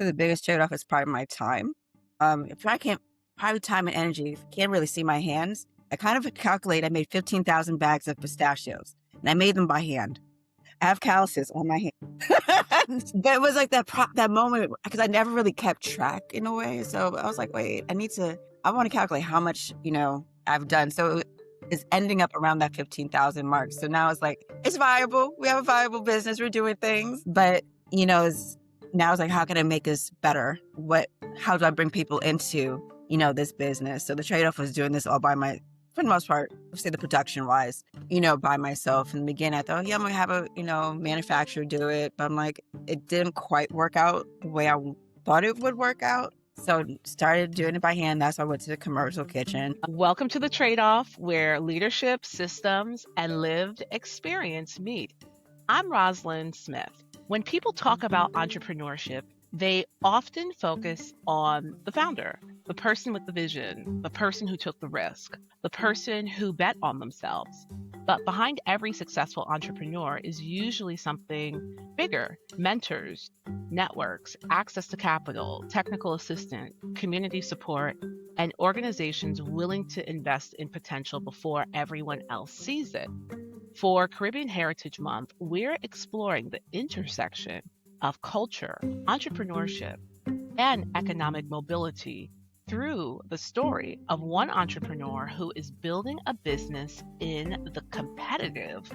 The biggest trade-off is probably my time. If I can't Probably time and energy, if I can't really see my hands, I kind of calculate I made 15,000 bags of pistachios, and I made them by hand. I have calluses on my hand. But it was like that moment because I never really kept track in a way. So I was like, wait, I want to calculate how much, I've done. So it's ending up around that 15,000 mark. So now it's like, it's viable. We have a viable business. We're doing things. But, now it's like, how can I make this better? How do I bring people into, this business? So the trade-off was doing this all for the most part, say the production wise, by myself. In the beginning, I thought, yeah, I'm gonna have a, manufacturer do it. But I'm like, it didn't quite work out the way I thought it would work out. So started doing it by hand. That's why I went to the commercial kitchen. Welcome to the Tradeoff, where leadership, systems, and lived experience meet. I'm Roslyn Smith. When people talk about entrepreneurship, they often focus on the founder, the person with the vision, the person who took the risk, the person who bet on themselves. But behind every successful entrepreneur is usually something bigger: mentors, networks, access to capital, technical assistance, community support, and organizations willing to invest in potential before everyone else sees it. For Caribbean Heritage Month, we're exploring the intersection of culture, entrepreneurship, and economic mobility through the story of one entrepreneur who is building a business in the competitive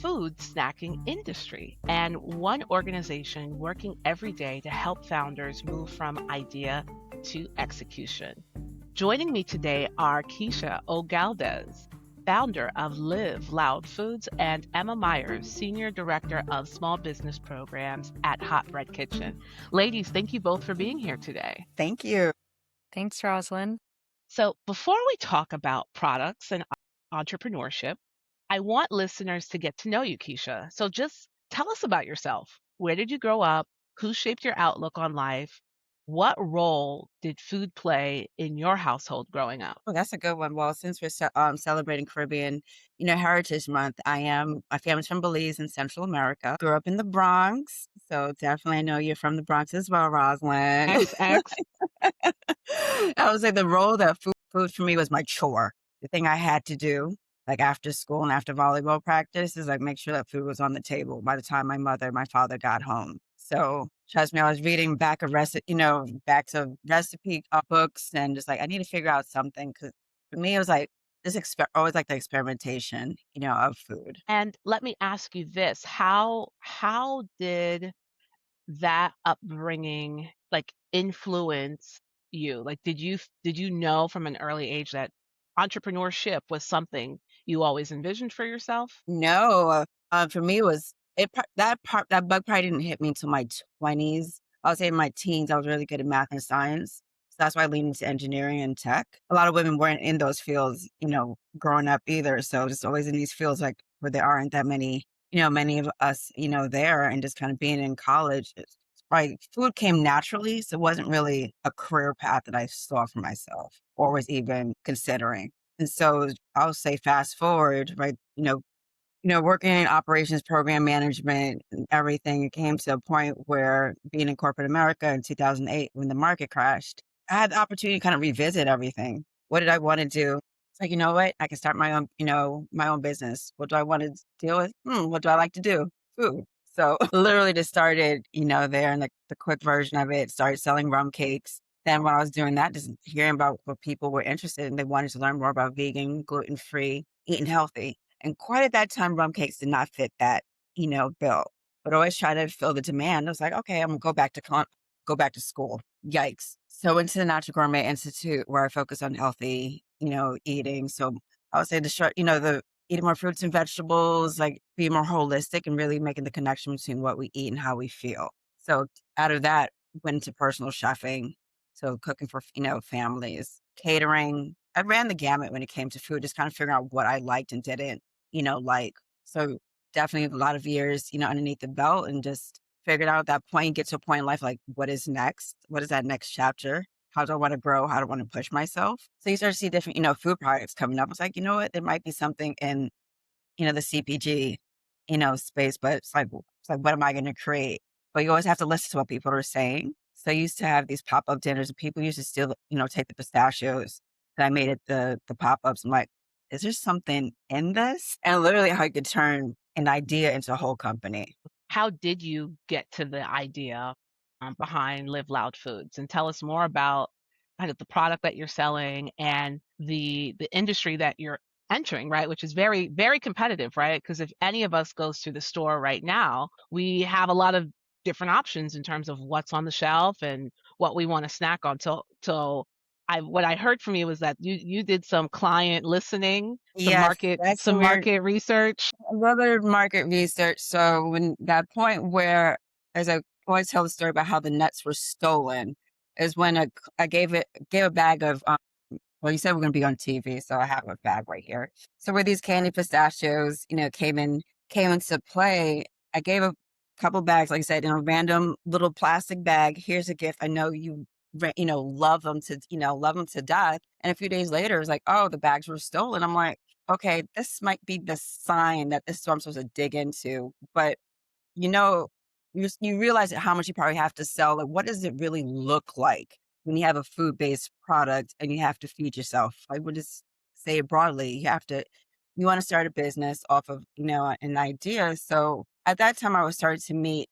food snacking industry, and one organization working every day to help founders move from idea to execution. Joining me today are Keesha O'Galdez, founder of Live Loud Foods, and Emma Myers, Senior Director of Small Business Programs at Hot Bread Kitchen. Ladies, thank you both for being here today. Thank you. Thanks, Roslyn. So, before we talk about products and entrepreneurship, I want listeners to get to know you, Keesha. So, just tell us about yourself. Where did you grow up? Who shaped your outlook on life? What role did food play in your household growing up? Oh, that's a good one. Well, since we're celebrating Caribbean, Heritage Month, my family's from Belize in Central America. Grew up in the Bronx, so definitely I know you're from the Bronx as well, Roslyn. XX. I would say the role that food for me was my chore. The thing I had to do, like after school and after volleyball practice, is like make sure that food was on the table by the time my father got home. So trust me, I was reading backs of recipe books and just like, I need to figure out something. Cause for me, it was like always like the experimentation, of food. And let me ask you this: how did that upbringing like influence you? Like, did you know from an early age that entrepreneurship was something you always envisioned for yourself? No, for me, it was that bug probably didn't hit me until my 20s. I would say in my teens, I was really good at math and science. So that's why I leaned into engineering and tech. A lot of women weren't in those fields, growing up either. So just always in these fields, like where there aren't that many of us, there, and just kind of being in college. Right, food came naturally, so it wasn't really a career path that I saw for myself or was even considering. And so I'll say fast forward, right, working in operations, program management, and everything, it came to a point where being in corporate America in 2008, when the market crashed, I had the opportunity to kind of revisit everything. What did I want to do? It's like, you know what? I can start my own business. What do I want to deal with? What do I like to do? Food. So literally just started, there, and the quick version of it, started selling rum cakes. Then when I was doing that, just hearing about what people were interested in, they wanted to learn more about vegan, gluten-free, eating healthy. And quite at that time, rum cakes did not fit that, bill. But always try to fill the demand. I was like, okay, I'm gonna go back to school. Yikes. So into the Natural Gourmet Institute, where I focus on healthy, eating. So I would say the eating more fruits and vegetables, like be more holistic and really making the connection between what we eat and how we feel. So out of that, went into personal chefing. So cooking for, families, catering. I ran the gamut when it came to food, just kind of figuring out what I liked and didn't, like. So definitely a lot of years, underneath the belt, and just figured out at that point, get to a point in life, like what is next? What is that next chapter? How do I want to grow? How do I want to push myself? So you start to see different, food products coming up. It's like, you know what? There might be something in, the CPG, space, but it's like, what am I going to create? But you always have to listen to what people are saying. So I used to have these pop-up dinners and people used to still, take the pistachios that I made at the pop-ups. I'm like, is there something in this? And literally how I could turn an idea into a whole company. How did you get to the idea behind Live Loud Foods? And tell us more about kind of the product that you're selling and the industry that you're entering, right? Which is very, very competitive, right? Because if any of us goes to the store right now, we have a lot of different options in terms of what's on the shelf and what we want to snack on. So what I heard from you was that you did some client listening, Yes, that's some where market research. another market research. So when that point where, as I always tell the story about how the nuts were stolen, is when I gave a bag of well, you said we're going to be on TV, so I have a bag right here. So where these candy pistachios, came into play, I gave a couple bags, like I said, in a random little plastic bag. Here's a gift. I know you, love them to death. And a few days later, it's like, oh, the bags were stolen. I'm like, okay, this might be the sign that this is what I'm supposed to dig into. But you know, you realize that how much you probably have to sell. Like, what does it really look like when you have a food-based product and you have to feed yourself? I would just say it broadly. You want to start a business off of, an idea. So at that time, I was starting to meet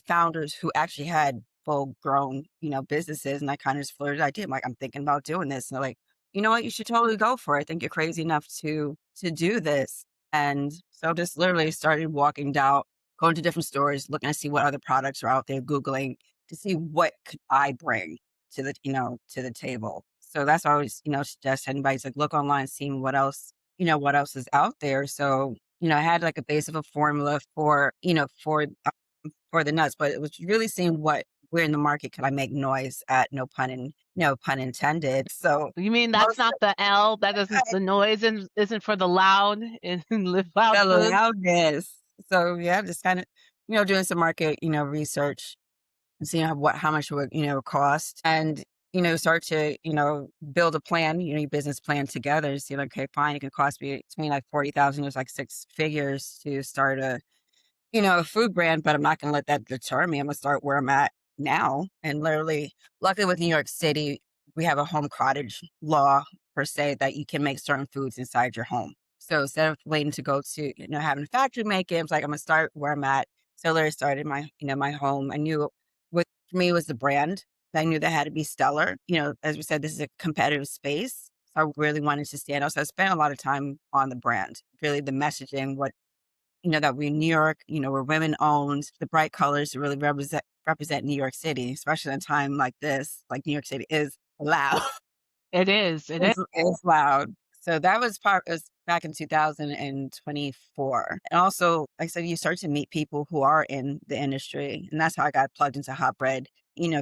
founders who actually had full grown, businesses. And I kind of just flirted the idea. I'm like, I'm thinking about doing this. And they're like, you know what? You should totally go for it. I think you're crazy enough to do this. And so just literally started walking down, going to different stores, looking to see what other products are out there, Googling to see what could I bring to the table. So that's why I always, suggest anybody's like look online, seeing what else is out there. So, I had like a base of a formula for the nuts, but it was really seeing where in the market could I make noise at no pun intended. So You mean that's most not the L? That doesn't the noise isn't for the loud in Live Loud the Foods? loudness. So yeah, just kind of, doing some market, research and seeing how much it would, cost and, start to, build a plan, your business plan together and see like, okay, fine, it can cost me between like 40,000, it was like six figures to start a food brand, but I'm not going to let that deter me. I'm going to start where I'm at now. And literally, luckily with New York City, we have a home cottage law per se that you can make certain foods inside your home. So instead of waiting to go to, having a factory make it, it's like, I'm going to start where I'm at. So I literally started my home. I knew what for me was the brand. I knew that had to be stellar. As we said, this is a competitive space. So I really wanted to stand out. So I spent a lot of time on the brand, really the messaging, that we're New York, we're women owned, the bright colors really represent New York City, especially in a time like this. Like New York City is loud. It is. It is. It's loud. So that was back in 2024. And also, like I said, you start to meet people who are in the industry. And that's how I got plugged into Hot Bread,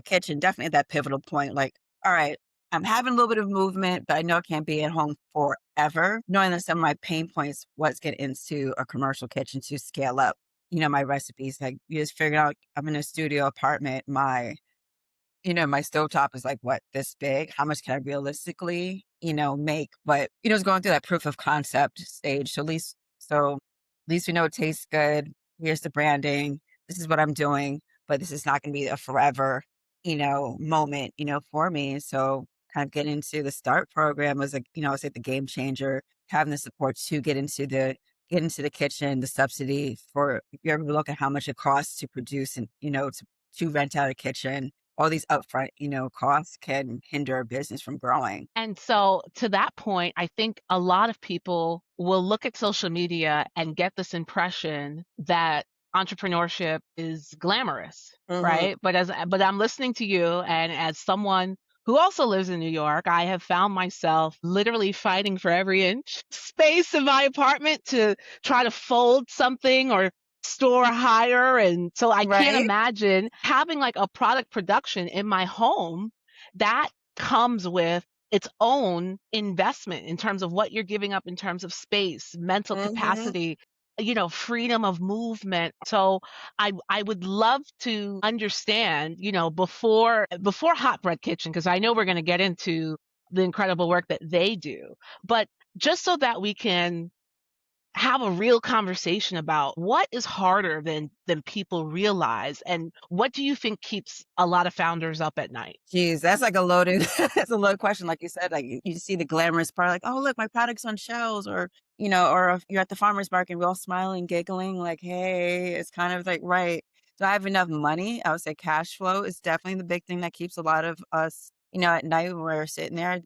Kitchen. Definitely at that pivotal point. Like, all right, I'm having a little bit of movement, but I know I can't be at home forever. Knowing that some of my pain points was get into a commercial kitchen to scale up, my recipes. Like you just figured out I'm in a studio apartment. My stovetop is like what this big. How much can I realistically, make? But it's going through that proof of concept stage. So at least we know it tastes good. Here's the branding. This is what I'm doing, but this is not going to be a forever, moment, for me. So kind of getting into the start program was like, I was like the game changer. Having the support to get into the kitchen, the subsidy for if you ever look at how much it costs to produce and to rent out a kitchen, all these upfront, costs can hinder a business from growing. And so to that point, I think a lot of people will look at social media and get this impression that entrepreneurship is glamorous, Mhm. right? But I'm listening to you and as someone who also lives in New York, I have found myself literally fighting for every inch space in my apartment to try to fold something or store higher. And so I can't Right? imagine having like a product production in my home that comes with its own investment in terms of what you're giving up in terms of space, mental Mhm. capacity, freedom of movement. So I would love to understand, before Hot Bread Kitchen, because I know we're going to get into the incredible work that they do, but just so that we can have a real conversation about what is harder than people realize, and what do you think keeps a lot of founders up at night? Geez, that's like a loaded that's a loaded question. Like you said, like you see the glamorous part, like, oh look, my product's on shelves, or or if you're at the farmer's market, we're all smiling, giggling, like, hey, it's kind of like, right. Do I have enough money? I would say cash flow is definitely the big thing that keeps a lot of us, at night when we're sitting there.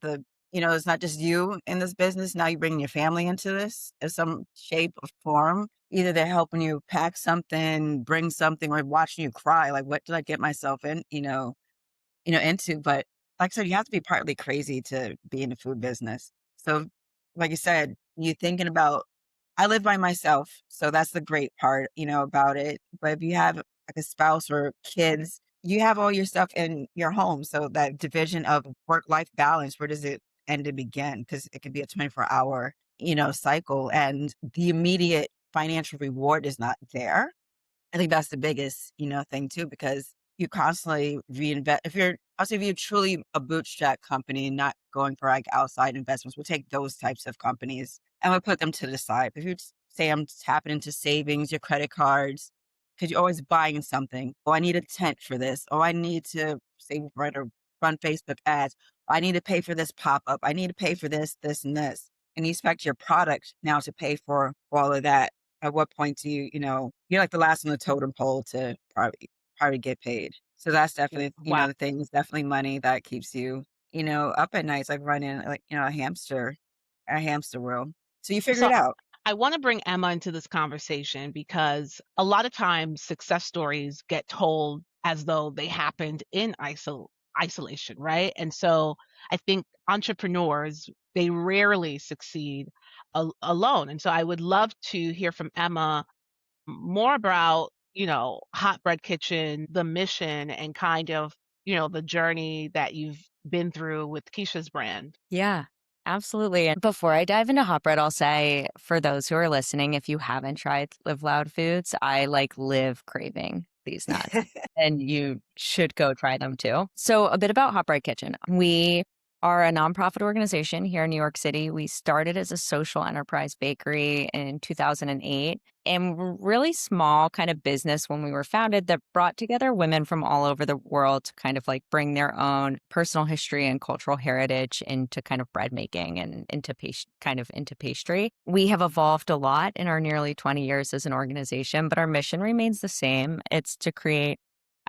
It's not just you in this business. Now you bring your family into this in some shape or form. Either they're helping you pack something, bring something, or watching you cry. Like, what did I get myself in? Into, but like I said, you have to be partly crazy to be in the food business. So, like you said, you thinking about, I live by myself, so that's the great part, about it. But if you have like a spouse or kids, you have all your stuff in your home. So that division of work-life balance, where does it end and begin? Because it could be a 24-hour, cycle, and the immediate financial reward is not there. I think that's the biggest, thing too, because you constantly reinvest. If you're truly a bootstrap company, not going for like outside investments, we'll take those types of companies and we'll put them to the side. If you say I'm tapping into savings, your credit cards, because you're always buying something. Oh, I need a tent for this. Oh, I need to say run Facebook ads. I need to pay for this pop up. I need to pay for this, and this. And you expect your product now to pay for all of that. At what point do you're like the last on the totem pole to probably get paid. So that's definitely, Wow. the thing is definitely money that keeps you, up at night. It's like running like, a hamster wheel. So you figure So it out. I want to bring Emma into this conversation because a lot of times success stories get told as though they happened in isolation, right? And so I think entrepreneurs, they rarely succeed alone. And so I would love to hear from Emma more about, Hot Bread Kitchen, the mission, and kind of, the journey that you've been through with Keisha's brand. Yeah, absolutely. And before I dive into hot bread, I'll say for those who are listening, if you haven't tried Live Loud Foods, I like live craving these nuts and you should go try them too. So, a bit about Hot Bread Kitchen. We are a nonprofit organization here in New York City. We started as a social enterprise bakery in 2008 and we're really small kind of business when we were founded that brought together women from all over the world to kind of like bring their own personal history and cultural heritage into kind of bread making and into pastry. We have evolved a lot in our nearly 20 years as an organization, but our mission remains the same. It's to create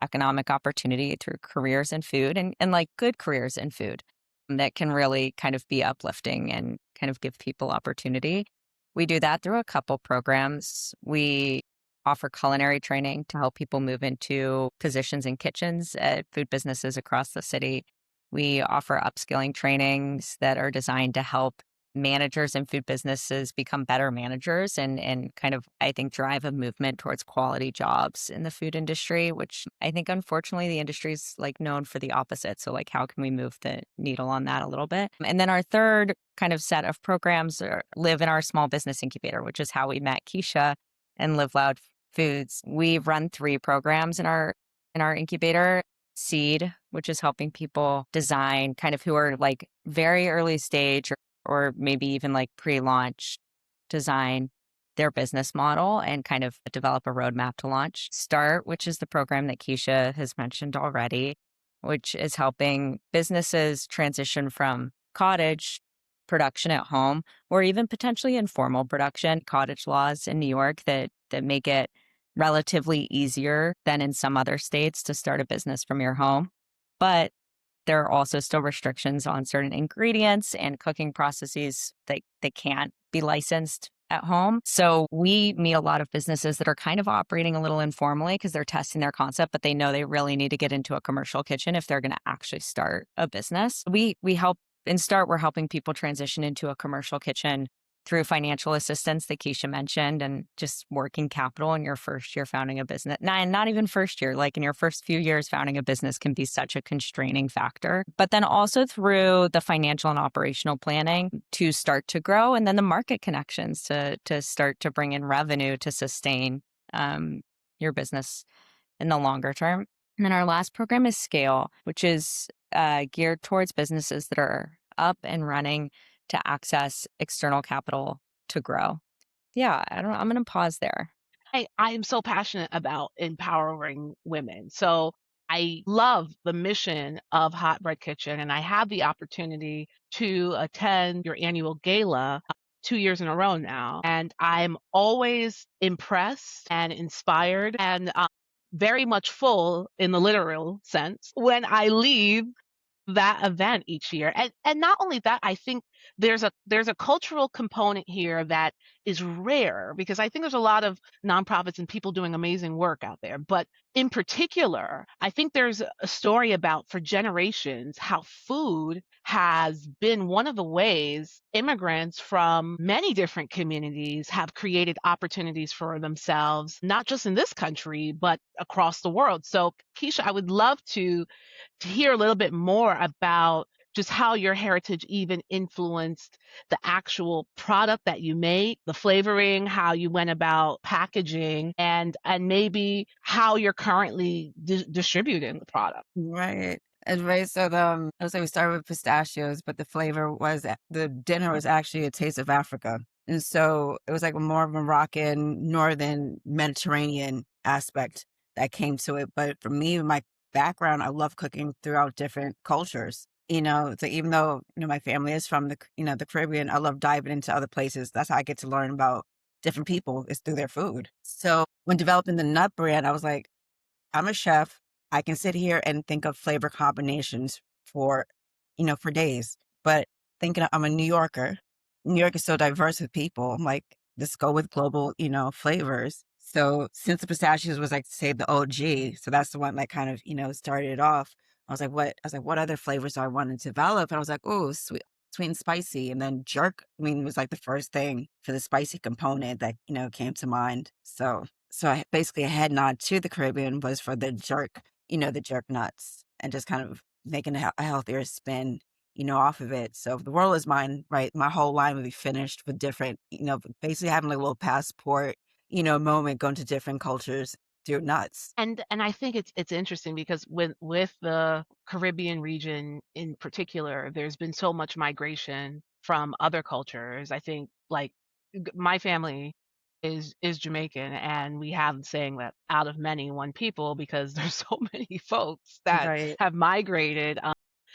economic opportunity through careers in food and like good careers in food that can really kind of be uplifting and kind of give people opportunity. We do that through a couple programs. We offer culinary training to help people move into positions in kitchens at food businesses across the city. We offer upskilling trainings that are designed to help managers in food businesses become better managers and kind of, I think, drive a movement towards quality jobs in the food industry, which I think, unfortunately, the industry is like known for the opposite. So, like, how can we move the needle on that a little bit? And then our third kind of set of programs live in our small business incubator, which is how we met Keisha and Live Loud Foods. We run three programs in our incubator. Seed, which is helping people design kind of who are like very early stage or maybe even like pre-launch design their business model and kind of develop a roadmap to launch. Start, which is the program that Keisha has mentioned already, which is helping businesses transition from cottage production at home or even potentially informal production. Cottage laws in New York that make it relatively easier than in some other states to start a business from your home. But there are also still restrictions on certain ingredients and cooking processes that they can't be licensed at home. So we meet a lot of businesses that are kind of operating a little informally because they're testing their concept, but they know they really need to get into a commercial kitchen if they're going to actually start a business. We help in Start, we're helping people transition into a commercial kitchen through financial assistance that Keisha mentioned and just working capital in your first year founding a business. Not even first year, like in your first few years founding a business can be such a constraining factor. But then also through the financial and operational planning to start to grow and then the market connections to start to bring in revenue to sustain your business in the longer term. And then our last program is Scale, which is geared towards businesses that are up and running to access external capital to grow. Yeah, I'm gonna pause there. I am so passionate about empowering women. So I love the mission of Hot Bread Kitchen, and I have the opportunity to attend your annual gala 2 years in a row now. And I'm always impressed and inspired and very much full in the literal sense when I leave that event each year. And not only that, I think there's a cultural component here that is rare because I think there's a lot of nonprofits and people doing amazing work out there. But in particular, I think there's a story about for generations how food has been one of the ways immigrants from many different communities have created opportunities for themselves, not just in this country, but across the world. So, Keisha, I would love to hear a little bit more about just how your heritage even influenced the actual product that you make, the flavoring, how you went about packaging, and maybe how you're currently distributing the product. Right. And right. So I was like, we started with pistachios, but the flavor was the dinner was actually a taste of Africa. And so it was like a more Moroccan, Northern Mediterranean aspect that came to it. But for me, my background, I love cooking throughout different cultures. So even though, my family is from the Caribbean, I love diving into other places. That's how I get to learn about different people is through their food. So when developing the nut brand, I was like, I'm a chef. I can sit here and think of flavor combinations for days. But thinking I'm a New Yorker, New York is so diverse with people. I'm like, let's go with global flavors. So since the pistachios was like, say, the OG, so that's the one that kind of started it off. What other flavors do I want to develop? And I was like, oh, sweet and spicy. And then jerk, was like the first thing for the spicy component that came to mind. So I basically a head nod to the Caribbean was for the jerk nuts and just kind of making a healthier spin off of it. So if the world is mine, right, my whole line would be finished with different basically having like a little passport moment going to different cultures through nuts. And I think it's interesting because with the Caribbean region in particular, there's been so much migration from other cultures. I think like my family is Jamaican, and we have the saying that out of many, one people, because there's so many folks that Right. have migrated.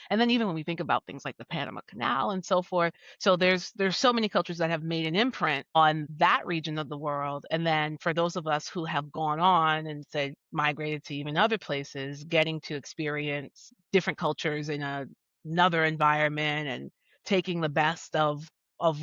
And then even when we think about things like the Panama Canal and so forth, so there's so many cultures that have made an imprint on that region of the world. And then for those of us who have gone on and say migrated to even other places, getting to experience different cultures in another environment and taking the best of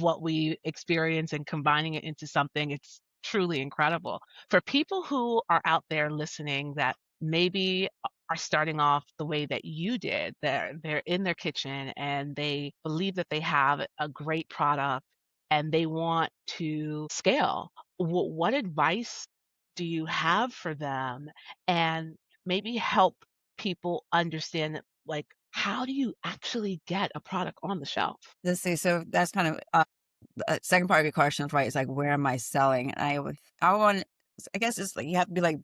what we experience and combining it into something, it's truly incredible. For people who are out there listening that maybe are starting off the way that you did. They're in their kitchen and they believe that they have a great product and they want to scale. What advice do you have for them and maybe help people understand that, like, how do you actually get a product on the shelf? Let's see. So that's kind of the second part of your question, right? Is like, where am I selling? And I guess it's like you have to be like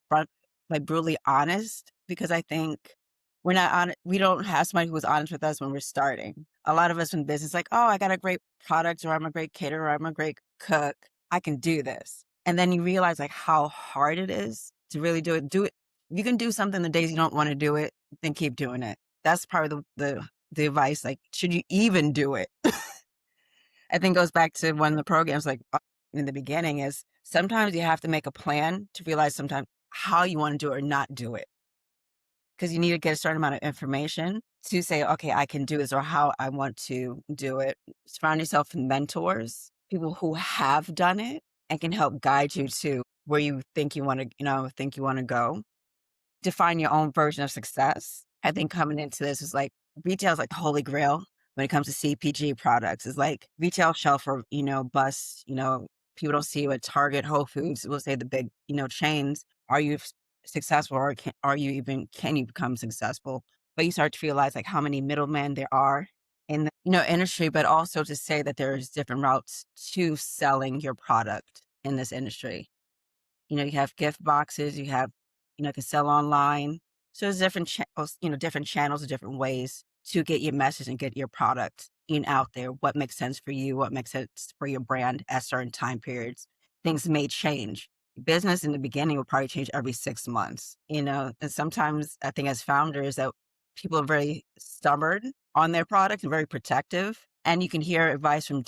brutally honest, because I think we're not on. We don't have somebody who's honest with us when we're starting. A lot of us in business, like, oh, I got a great product, or I'm a great caterer, or I'm a great cook. I can do this, and then you realize like how hard it is to really do it. Do it. You can do something the days you don't want to do it, then keep doing it. That's part of the advice. Like, should you even do it? I think goes back to one of the programs, like in the beginning, is sometimes you have to make a plan to realize sometimes how you want to do it or not do it. Because you need to get a certain amount of information to say, okay, I can do this, or how I want to do it. Surround yourself with mentors, people who have done it and can help guide you to where you think you want to go. Define your own version of success. I think coming into this is like retail is like the holy grail when it comes to CPG products. It's like retail shelf or bus. People don't see you at Target, Whole Foods. We'll say the big chains. Are you successful, or can you become successful? But you start to realize like how many middlemen there are in the industry, but also to say that there's different routes to selling your product in this industry. You have gift boxes, you can sell online. So there's different channels, different ways to get your message and get your product out there. What makes sense for you, what makes sense for your brand at certain time periods. things may change. Business in the beginning will probably change every 6 months, and sometimes I think as founders that people are very stubborn on their product and very protective. And you can hear advice from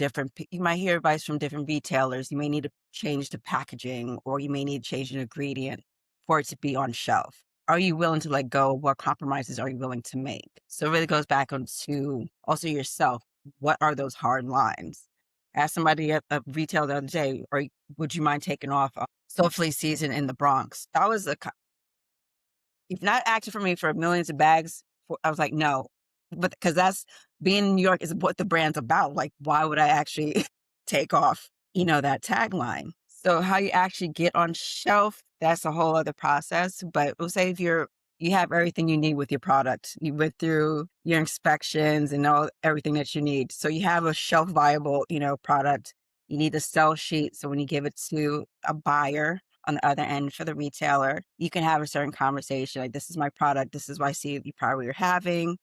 you might hear advice from different retailers. You may need to change the packaging, or you may need to change an ingredient for it to be on shelf. Are you willing to let go? What compromises are you willing to make? So it really goes back onto also yourself. What are those hard lines? Ask somebody at a retail the other day, or would you mind taking off Softly season in the Bronx? That was if not acting for me for millions of bags, I was like, no, but because that's being in New York is what the brand's about. Like, why would I actually take off, that tagline? So how you actually get on shelf, that's a whole other process. But we'll say if you have everything you need with your product, you went through your inspections and everything that you need. So you have a shelf viable, product. You need a sell sheet. So when you give it to a buyer, on the other end for the retailer, you can have a certain conversation like, this is my product, this is what I see you probably are having.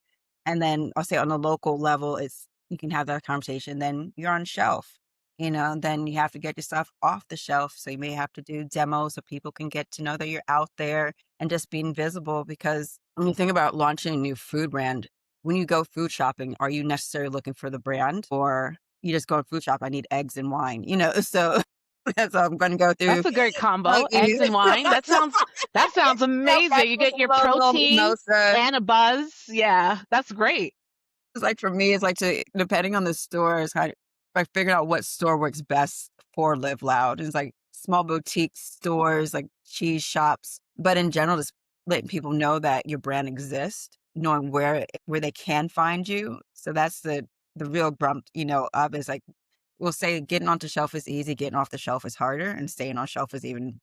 And then I'll say on the local level, you can have that conversation. Then you're on shelf, then you have to get your stuff off the shelf. So you may have to do demos so people can get to know that you're out there and just being visible. Because when you think about launching a new food brand, when you go food shopping, are you necessarily looking for the brand, or you just go to food shop, I need eggs and wine, so so I'm going to go through That's a great combo. like Eggs and wine. That sounds amazing. You get your little protein mimosa. and a buzz. Yeah, that's great. It's like for me, it's like depending on the store, it's kind of I figured out what store works best for Live Loud. It's like small boutique stores, like cheese shops, but in general, just letting people know that your brand exists, knowing where they can find you. So that's the real brunt, of is like we'll say getting onto shelf is easy, getting off the shelf is harder, and staying on shelf is even,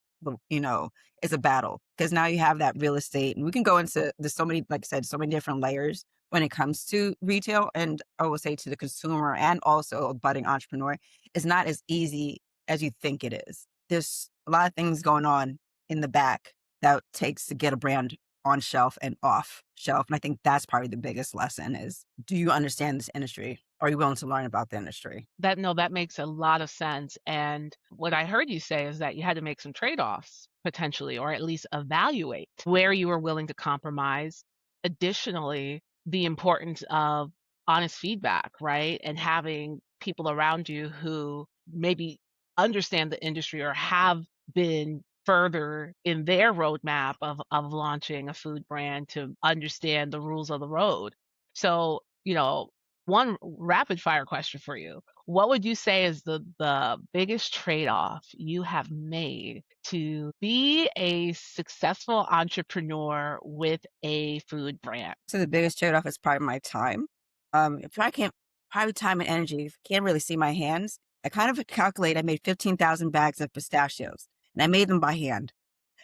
is a battle because now you have that real estate. And we can go into there's so many, like I said, so many different layers when it comes to retail. And I will say to the consumer and also a budding entrepreneur, it's not as easy as you think it is. There's a lot of things going on in the back that it takes to get a brand on shelf and off shelf. And I think that's probably the biggest lesson is, do you understand this industry? Are you willing to learn about the industry? That makes a lot of sense. And what I heard you say is that you had to make some trade-offs potentially, or at least evaluate where you were willing to compromise. Additionally, the importance of honest feedback, right? And having people around you who maybe understand the industry or have been further in their roadmap of launching a food brand to understand the rules of the road. So, one rapid fire question for you. What would you say is the biggest trade-off you have made to be a successful entrepreneur with a food brand? So the biggest trade-off is probably my time. If I can't, probably time and energy, if I can't really see my hands, I kind of calculate I made 15,000 bags of pistachios and I made them by hand.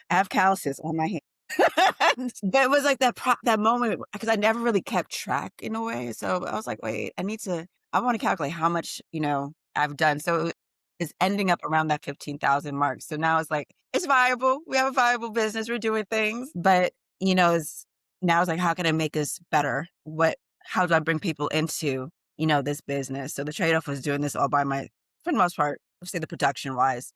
I have calluses on my hand. But it was like that moment because I never really kept track in a way. So I was like, wait, I want to calculate how much, I've done. So it's ending up around that 15,000 mark. So now it's like, it's viable. We have a viable business. We're doing things, but now it's like, how can I make this better? How do I bring people into, this business? So the trade-off was doing this all for the most part, let's say the production wise,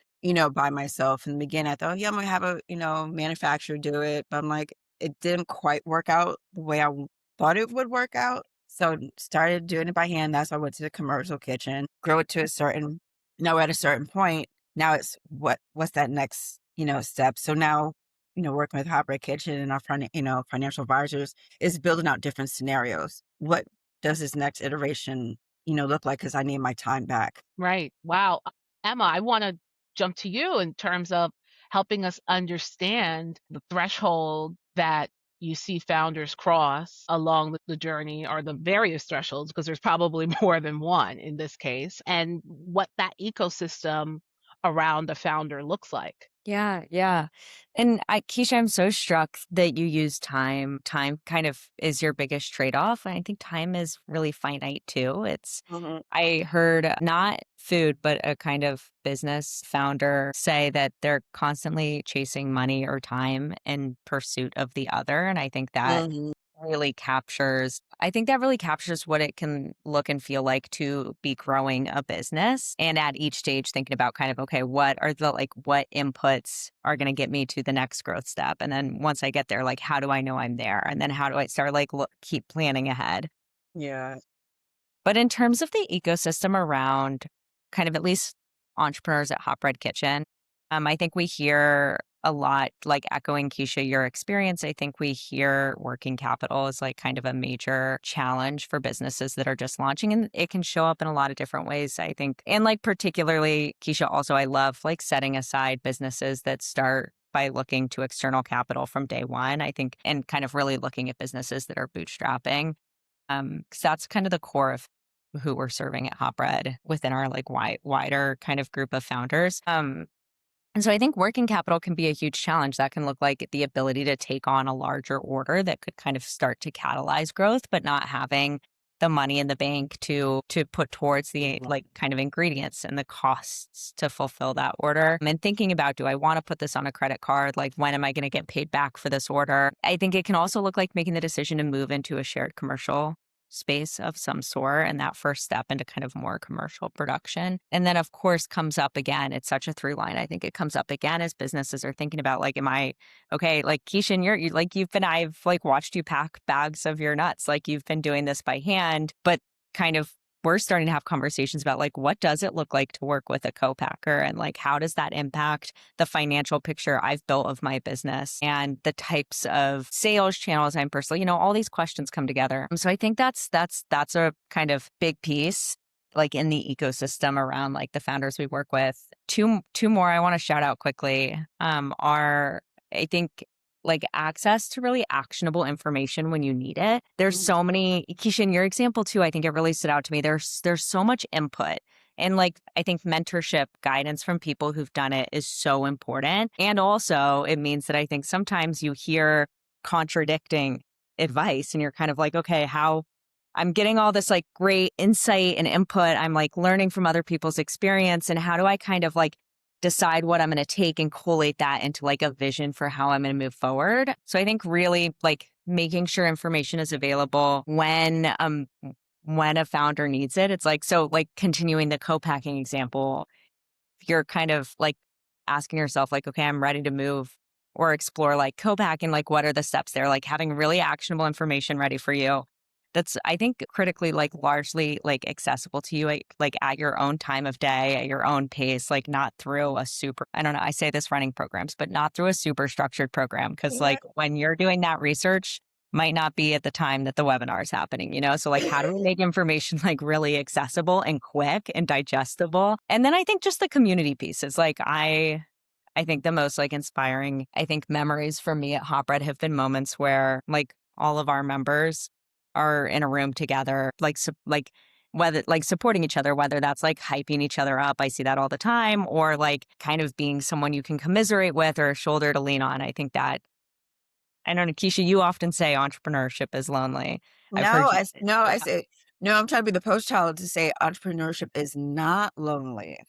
by myself. In the beginning, I thought, yeah, I'm gonna have a, manufacturer do it. But I'm like, it didn't quite work out the way I thought it would work out. So started doing it by hand. That's why I went to the commercial kitchen, grow it to now we're at a certain point. Now it's what's that next, step. So now, working with Hot Bread Kitchen and our financial advisors is building out different scenarios. What does this next iteration, look like? Because I need my time back. Right. Wow. Emma, I want to jump to you in terms of helping us understand the threshold that you see founders cross along the journey, or the various thresholds, because there's probably more than one in this case, and what that ecosystem around the founder looks like. Yeah, yeah. And Keesha, I'm so struck that you use time. Time kind of is your biggest trade-off. And I think time is really finite too. Mhm. I heard not food, but a kind of business founder say that they're constantly chasing money or time in pursuit of the other. And I think that Mhm. I think that really captures what it can look and feel like to be growing a business. And at each stage, thinking about kind of, okay, what are the what inputs are going to get me to the next growth step? And then once I get there, like, how do I know I'm there? And then how do I start keep planning ahead? Yeah. But in terms of the ecosystem around kind of at least entrepreneurs at Hot Bread Kitchen, I think we hear a lot, like echoing Keesha, your experience. I think we hear working capital is like kind of a major challenge for businesses that are just launching, and it can show up in a lot of different ways, I think. And like, particularly, Keesha, also, I love like setting aside businesses that start by looking to external capital from day one, I think, and kind of really looking at businesses that are bootstrapping. 'Cause that's kind of the core of who we're serving at Hot Bread within our like wider kind of group of founders. And so I think working capital can be a huge challenge. That can look like the ability to take on a larger order that could kind of start to catalyze growth, but not having the money in the bank to put towards the like kind of ingredients and the costs to fulfill that order. And thinking about, do I want to put this on a credit card? Like, when am I going to get paid back for this order? I think it can also look like making the decision to move into a shared commercial space of some sort, and that first step into kind of more commercial production. And then of course comes up again, it's such a through line. I think it comes up again as businesses are thinking about, like, am I okay, like Keisha, I've like watched you pack bags of your nuts, like you've been doing this by hand, but kind of we're starting to have conversations about like, what does it look like to work with a co-packer, and like, how does that impact the financial picture I've built of my business and the types of sales channels I'm personally, all these questions come together. So I think that's a kind of big piece, like in the ecosystem around like the founders we work with. Two more I want to shout out quickly are, I think, like access to really actionable information when you need it. There's so many, Keisha, in your example too, I think it really stood out to me. There's so much input. And like, I think mentorship guidance from people who've done it is so important. And also it means that I think sometimes you hear contradicting advice and you're kind of like, okay, how I'm getting all this like great insight and input. I'm like learning from other people's experience. And how do I kind of like decide what I'm going to take and collate that into like a vision for how I'm going to move forward? So I think really like making sure information is available when a founder needs it. It's like, so like continuing the co-packing example, you're kind of like asking yourself like, okay, I'm ready to move or explore like co-packing, like what are the steps there? Like having really actionable information ready for you. That's, I think, critically like largely like accessible to you, like at your own time of day, at your own pace, like not through a super, I don't know, I say this running programs, but not through a super structured program. Cause Yeah. like when you're doing that research, might not be at the time that the webinar is happening, So like, how do we make information like really accessible and quick and digestible? And then I think just the community piece is like, I think the most like inspiring, I think, memories for me at Hot Bread have been moments where like all of our members are in a room together, like whether like supporting each other, whether that's like hyping each other up. I see that all the time, or like kind of being someone you can commiserate with or a shoulder to lean on. I think that, I don't know, Keisha, you often say entrepreneurship is lonely. I've heard No, you. I say no. I'm trying to be the post child to say entrepreneurship is not lonely.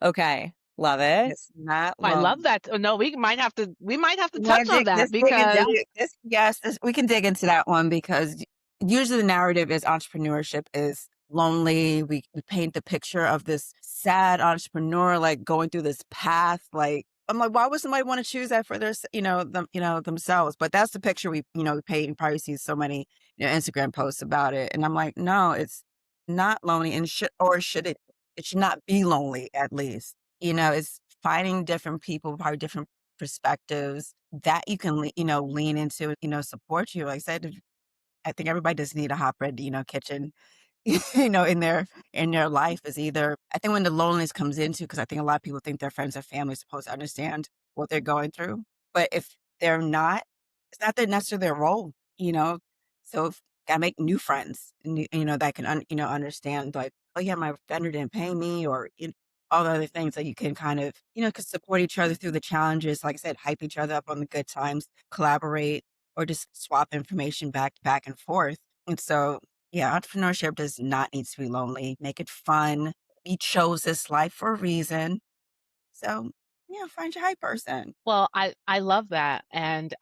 Okay, love it. It's not I love lonely. that. Oh, no, we might have to You wanna touch on that let's dig into because this. Yes, we can dig into that one because usually the narrative is entrepreneurship is lonely. We paint the picture of this sad entrepreneur like going through this path. Like, I'm like, why would somebody want to choose that for their, themselves? But that's the picture we paint, and probably see so many, Instagram posts about it. And I'm like, no, it's not lonely, and should it? It should not be lonely. At least, it's finding different people, probably different perspectives that you can, lean into, support you. Like I said, I think everybody does need a hot bread, kitchen, in their life is either, I think when the loneliness comes into, because I think a lot of people think their friends or family is supposed to understand what they're going through. But if they're not, it's not their necessarily their role, So if gotta make new friends, and that can, understand like, oh yeah, my vendor didn't pay me, or all the other things that you can kind of, could support each other through the challenges. Like I said, hype each other up on the good times, collaborate, or just swap information back and forth. And so, yeah, entrepreneurship does not need to be lonely. Make it fun. We chose this life for a reason. So, yeah, find your hype person. well, I love that, and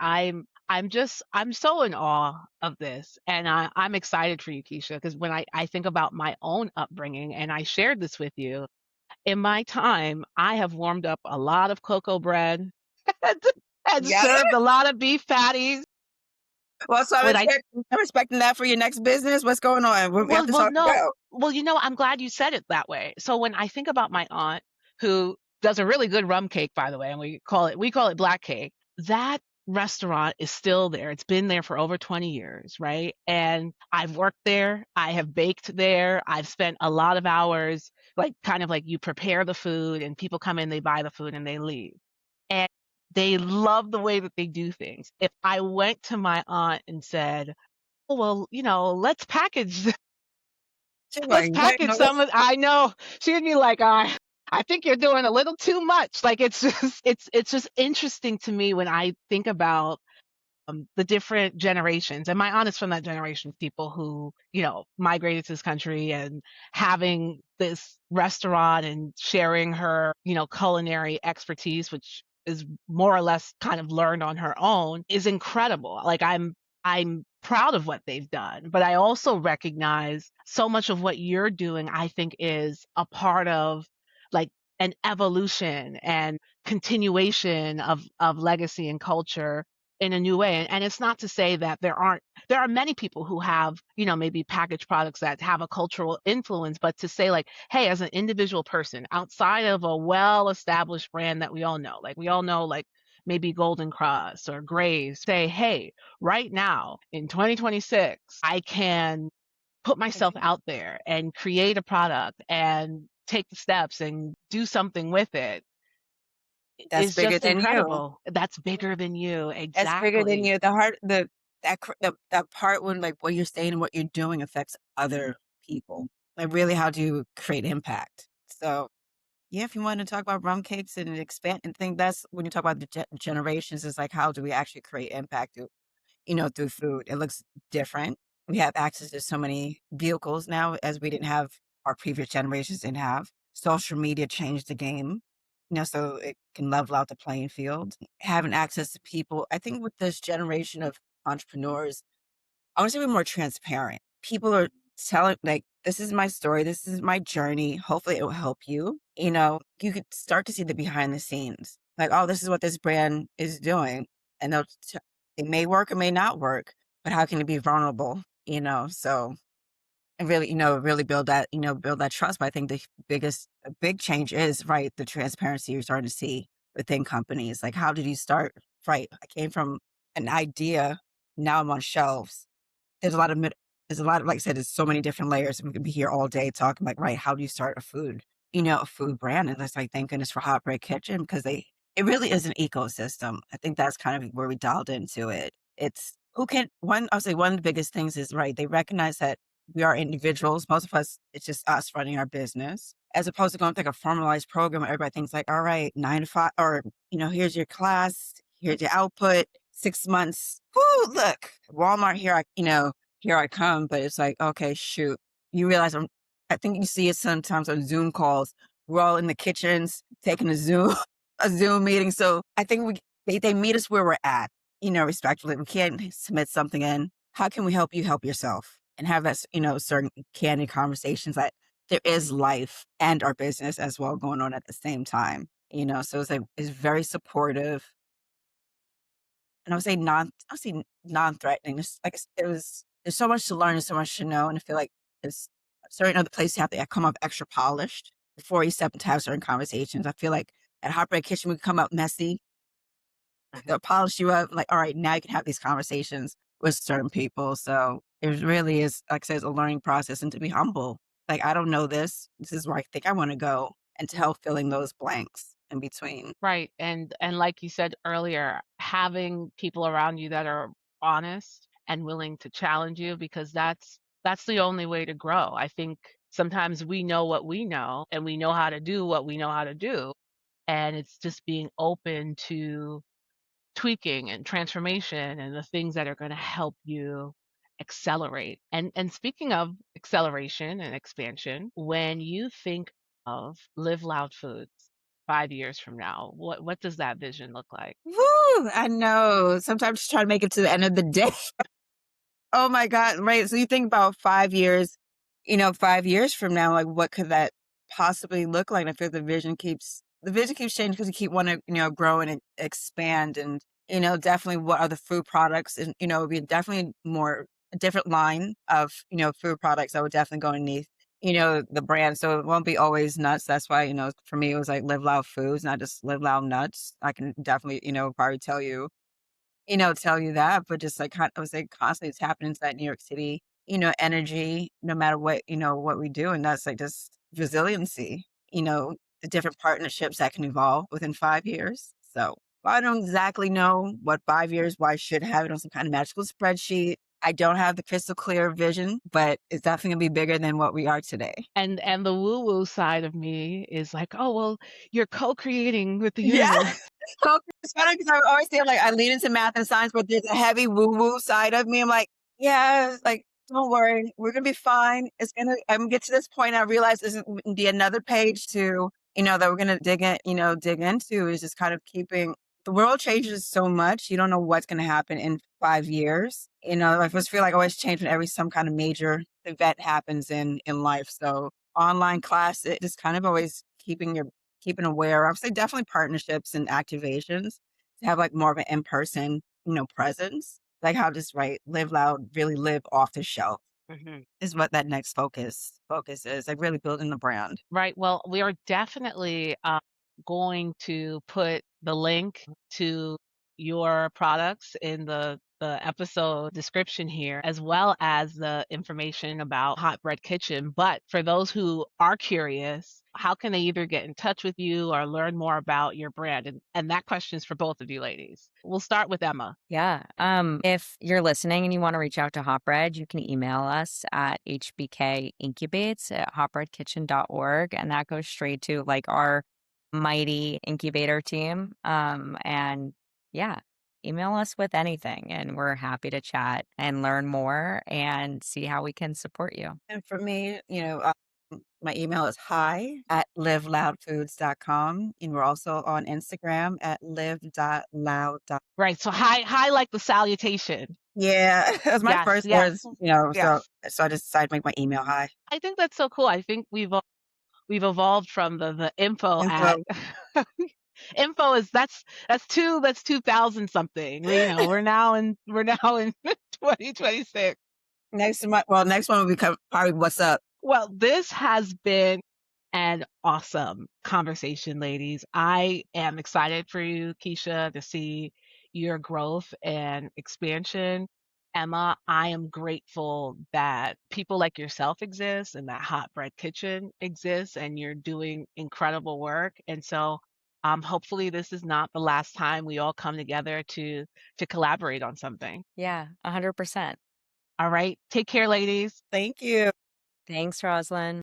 I'm so in awe of this, and I'm excited for you, Keisha, because when I think about my own upbringing, and I shared this with you, in my time, I have warmed up a lot of cocoa bread and and Yeah. served a lot of beef patties. Well, so When I I'm respecting that for your next business. What's going on? We have to talk no, about. well, I'm glad you said it that way. So when I think about my aunt, who does a really good rum cake, by the way, and we call it black cake, that restaurant is still there. It's been there for over 20 years, right? And I've worked there, I have baked there, I've spent a lot of hours, like, kind of like you prepare the food and people come in, they buy the food and they leave. And they love the way that they do things. If I went to my aunt and said, "Oh, well, let's package She's let's like, what? package No, some of," I know. She'd be like, I think you're doing a little too much." Like, it's just it's just interesting to me when I think about the different generations. And my aunt is from that generation of people who, migrated to this country, and having this restaurant and sharing her, culinary expertise, which is more or less kind of learned on her own, is incredible. Like, I'm proud of what they've done, but I also recognize so much of what you're doing, I think, is a part of, like, an evolution and continuation of legacy and culture in a new way. And it's not to say that there are many people who have, maybe packaged products that have a cultural influence, but to say, like, hey, as an individual person outside of a well-established brand that we all know, like, maybe Golden Cross or Grace, say, hey, right now in 2026, I can put myself out there and create a product and take the steps and do something with it, that's is bigger just than you. incredible. That's bigger than you. That's bigger than Exactly. you. The heart, that part when like what you're saying and what you're doing affects other people. Like really, how do you create impact? So yeah, if you want to talk about rum cakes and expand and think that's when you talk about the generations, is like how do we actually create impact through food. It looks different. We have access to so many vehicles now as we didn't have our previous generations didn't have. Social media changed the game, so it can level out the playing field. Having access to people. I think with this generation of entrepreneurs, I want to say we're more transparent. People are telling like, this is my story, this is my journey. Hopefully it will help you. You could start to see the behind the scenes. Like, oh, this is what this brand is doing. And it may work, it may not work, but how can it be vulnerable? So and really, really build that trust. But I think a big change is right, the transparency you're starting to see within companies. Like, how did you start? Right. I came from an idea, now I'm on shelves. There's a lot of, like I said, there's so many different layers. We could be here all day talking like, right, how do you start a food brand? And that's like, thank goodness for Hot Bread Kitchen because it really is an ecosystem. I think that's kind of where we dialed into it. It's I'll say one of the biggest things is right. They recognize that we are individuals. Most of us, it's just us running our business as opposed to going through like a formalized program where everybody thinks like, all right, 9 to 5, or, here's your class, here's your output, 6 months. Whoo, look, Walmart here I come, but it's like, okay, shoot. You realize I think you see it sometimes on Zoom calls. We're all in the kitchens taking a Zoom, a Zoom meeting. So I think they meet us where we're at, respectfully. We can't submit something in. How can we help you help yourself? And have that, certain candid conversations that there is life and our business as well going on at the same time. So it's very supportive, and I would say non-threatening. It's like there's so much to learn and so much to know, and I feel like there's certain other places you have to come up extra polished before you step into have certain conversations. I feel like at Hot Bread Kitchen we come up messy, they'll polish you up, like, all right, now you can have these conversations with certain people. So it really is, like I said, a learning process and to be humble. Like, I don't know this. This is where I think I want to go, and to help filling those blanks in between. Right. And like you said earlier, having people around you that are honest and willing to challenge you, because that's the only way to grow. I think sometimes we know what we know and we know how to do what we know how to do. And it's just being open to tweaking and transformation and the things that are going to help you accelerate. And speaking of acceleration and expansion, when you think of Live Loud Foods, 5 years from now? What does that vision look like? Woo! I know. Sometimes just try to make it to the end of the day. Oh my God. Right. So you think about 5 years, 5 years from now, like what could that possibly look like? And I feel the vision keeps changing because you keep want to, grow and expand and, definitely what are the food products and, it'd be definitely more a different line of, food products that would definitely go underneath, the brand. So it won't be always nuts. That's why, for me, it was like live loud foods, not just live loud nuts. I can definitely, probably tell you that, but just like I was like constantly tapping into that New York City, energy, no matter what we do. And that's like just resiliency, the different partnerships that can evolve within 5 years. So I don't exactly know what 5 years, why I should have it on some kind of magical spreadsheet. I don't have the crystal clear vision, but it's definitely gonna be bigger than what we are today. And the woo-woo side of me is like, "Oh, well, you're co-creating with the Yeah. universe." So it's funny because I always say, like, I lean into math and science, but there's a heavy woo-woo side of me. I'm like, "Yeah, like, don't worry, we're gonna be fine. I'm gonna get to this point, I realize this is gonna be another page to, that we're gonna dig into is just kind of keeping the world changes so much, you don't know what's gonna happen in 5 years. I just feel like I always change whenever some kind of major event happens in life. So online class, it just kind of always keeping aware. I would say definitely partnerships and activations to have like more of an in-person, presence. Like how just live loud, really live off the shelf Mhm. is what that next focus is. Like really building the brand. Right. Well, we are definitely going to put the link to your products in the episode description here, as well as the information about Hot Bread Kitchen. But for those who are curious, how can they either get in touch with you or learn more about your brand? And that question is for both of you ladies. We'll start with Emma. Yeah. If you're listening and you want to reach out to Hot Bread, you can email us at hbkincubates@hotbreadkitchen.org. And that goes straight to like our mighty incubator team. And yeah, email us with anything and we're happy to chat and learn more and see how we can support you. And for me, my email is hi@liveloudfoods.com. And we're also on Instagram at live.loud. Right. So hi like the salutation. Yeah, it was my Yes, first yes, words, so yes. so I just decided to make my email hi. I think that's so cool. I think we've evolved from the info And at so info is that's 2000 something. We're now in 2026. next one will become probably what's up. Well, this has been an awesome conversation, ladies. I am excited for you, Keesha, to see your growth and expansion. Emma, I am grateful that people like yourself exist and that Hot Bread Kitchen exists and you're doing incredible work. And so hopefully this is not the last time we all come together to collaborate on something. Yeah, 100%. All right. Take care, ladies. Thank you. Thanks, Roslyn.